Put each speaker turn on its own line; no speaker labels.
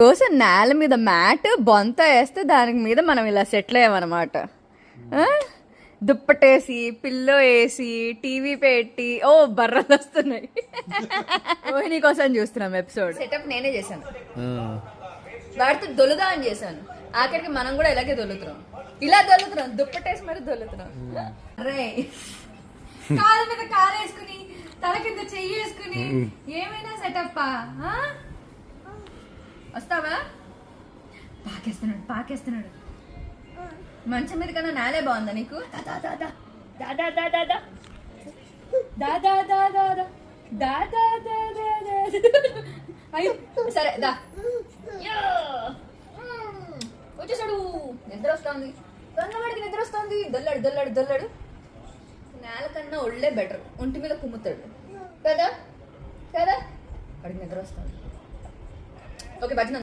రోజు నేల మీద మ్యాట్ బొంత వేస్తే దాని మీద మనం ఇలా సెటిల్ అయ్యామన్నమాట. దుప్పటేసి పిల్లో వేసి టీవీ పెట్టి బర్రలు వస్తున్నాయి. రోహిణి కోసం చూస్తున్నాం ఎపిసోడ్. సెటప్ నేనే చేశాను, వాడితో దొలుదా అని చేశాను. ఆఖరికి మనం కూడా ఇలాగే దొలుతున్నాం, ఇలా దొలుతున్నాం, దుప్పటేసి మరి దొలుతున్నాం. రే కాలు మీద కాలు వేసుకుని తల కింద చెయ్యి వేసుకుని ఏమైనా సెటప్. వస్తావా? పాకేస్తున్నాడు. మంచం మీద కన్నా నేలే బాగుందా నీకు? సరే దా. వచ్చేసాడు. నిద్ర వస్తుంది, దొన్నవాడికి నిద్ర వస్తుంది. దొల్లాడు. నేల కన్నా ఒళ్ళే బెటర్, ఒంటి మీద కుమ్ముతాడు కదా. వాడికి నిద్ర వస్తుంది. ఓకే భజన